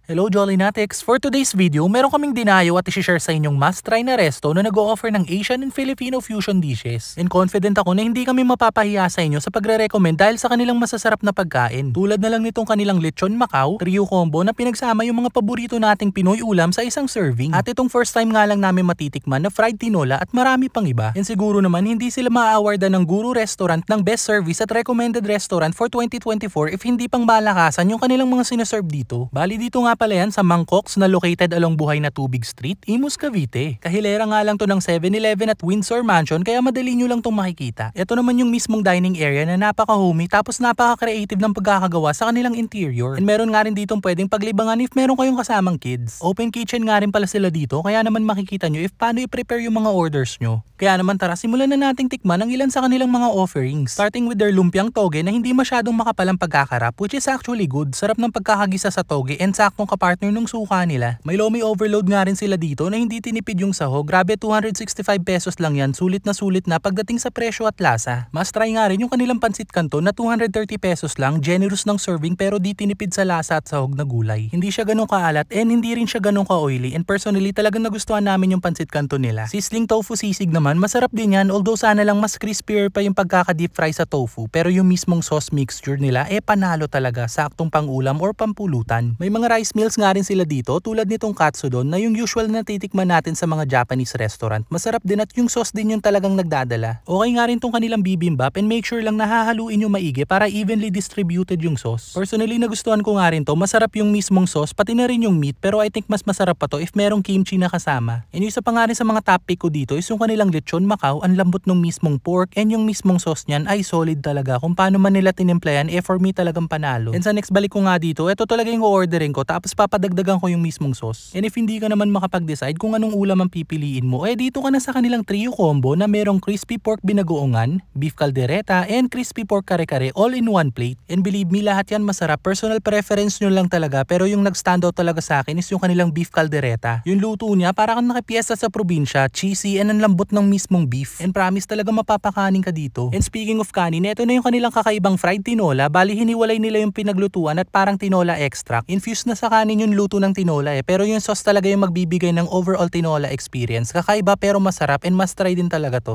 Hello Jollinatics! For today's video, meron kaming dinayo at i-share sa inyong must-try na resto na nag-o-offer ng Asian and Filipino fusion dishes. And confident ako na hindi kami mapapahiya sa inyo sa pagre-recommend dahil sa kanilang masasarap na pagkain. Tulad na lang nitong kanilang lechon Macau, trio combo na pinagsama yung mga paborito nating Pinoy ulam sa isang serving. At itong first time nga lang namin matitikman na fried tinola at marami pang iba. And siguro naman hindi sila ma-awardan ng Guru Restaurant ng Best Service at Recommended Restaurant for 2024 if hindi pang malakasan yung kanilang mga sinaserve dito. Bali dito nga pala yan sa Mangkoks na located along Buhay na Tubig Street, Imus, Cavite. Kahilera nga lang to ng 7-Eleven at Windsor Mansion kaya madali nyo lang tong makikita. Ito naman yung mismong dining area na napaka-homey tapos napaka-creative ng pagkakagawa sa kanilang interior. And meron nga rin ditong pwedeng paglibangan if meron kayong kasamang kids. Open kitchen nga rin pala sila dito kaya naman makikita nyo if paano i-prepare yung mga orders nyo. Kaya naman tara simulan na nating tikman ang ilan sa kanilang mga offerings. Starting with their lumpiang toge na hindi masyadong makapalang pagkakarap which is actually good. Sarap ng pagkakagisa sa toge and saktong kapartner nung suka nila. May lomi overload nga rin sila dito na hindi tinipid yung sahog. Grabe 265 pesos lang yan. Sulit na pagdating sa presyo at lasa. Mas try nga rin yung kanilang pansit canton na 230 pesos lang. Generous ng serving pero di tinipid sa lasa at sahog na gulay. Hindi siya ganun kaalat and hindi rin siya ganun ka-oily. And personally talagang nagustuhan namin yung pansit canton nila. Sizzling tofu sisig naman masarap din yan although sana lang mas crispier pa yung pagkaka-deep fry sa tofu. Pero yung mismong sauce mixture nila panalo talaga. Saktong pang-ulam or pampulutan. May mga rice meals nga rin sila dito tulad nitong katsudon na yung usual na titikman natin sa mga Japanese restaurant. Masarap din at yung sauce din yung talagang nagdadala. Okay nga rin tong kanilang bibimbap and make sure lang nahahaluin yung maigi para evenly distributed yung sauce. Personally nagustuhan ko nga rin to. Masarap yung mismong sauce pati na rin yung meat pero I think mas masarap pa to if merong kimchi na kasama. And yung isa pa nga rin sa mga top pick ko dito is yung kanilang lechon Macau. Ang lambot ng mismong pork and yung mismong sauce niyan ay solid talaga. Kung paano man nila tinimplayan for me talagang panalo. And sa next balik ko nga dito, ito talaga yung o-orderin ko tapos papadagdagan ko yung mismong sauce. And if hindi ka naman makapag-decide kung anong ulam ang pipiliin mo, dito ka na sa kanilang trio combo na merong crispy pork binagoongan, beef caldereta, and crispy pork kare-kare all in one plate. And believe me, lahat yan masarap. Personal preference nyo lang talaga pero yung nag-standout talaga sa akin is yung kanilang beef caldereta. Yung luto niya para kang nakipiesta sa probinsya, cheesy and ang lambot ng mismong beef. And promise talaga mapapakanin ka dito. And speaking of kanin, ito na yung kanilang kakaibang fried tinola. Bali hiniwalay nila yung pinaglutuan at parang tinola extract. Infused na sa kanin yung luto ng tinola pero yung sauce talaga yung magbibigay ng overall tinola experience. Kakaiba pero masarap and must try din talaga to.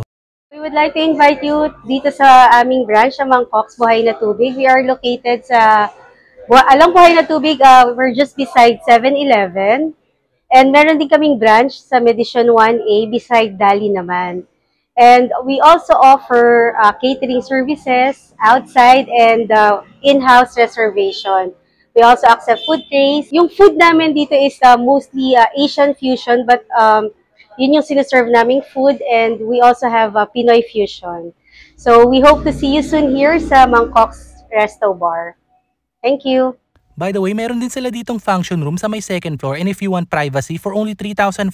We would like to invite you dito sa aming branch sa Mangkoks, Buhay na Tubig. We are located sa along Buhay na Tubig. We're just beside 7-Eleven. And meron din kaming branch sa Medisyon 1A beside Dali naman. And we also offer catering services outside and in-house reservation. We also accept food trays. Yung food namin dito is mostly Asian fusion but yun yung sinaserve naming food and we also have Pinoy fusion. So we hope to see you soon here sa Mangkoks Resto Bar. Thank you! By the way, meron din sila ditong function room sa may second floor and if you want privacy for only 3,500,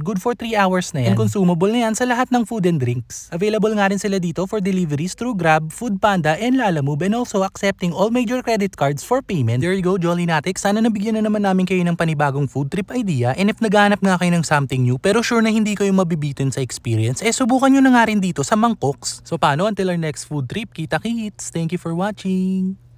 good for 3 hours na yan. And consumable na yan sa lahat ng food and drinks. Available nga rin sila dito for deliveries through Grab, Foodpanda, and Lalamove and also accepting all major credit cards for payment. There you go, Jollinatics. Sana nabigyan na naman namin kayo ng panibagong food trip idea and if naghahanap nga kayo ng something new pero sure na hindi kayo mabibitin sa experience, subukan nyo na nga rin dito sa Mangkoks. So paano until our next food trip? Kita-kits! Thank you for watching!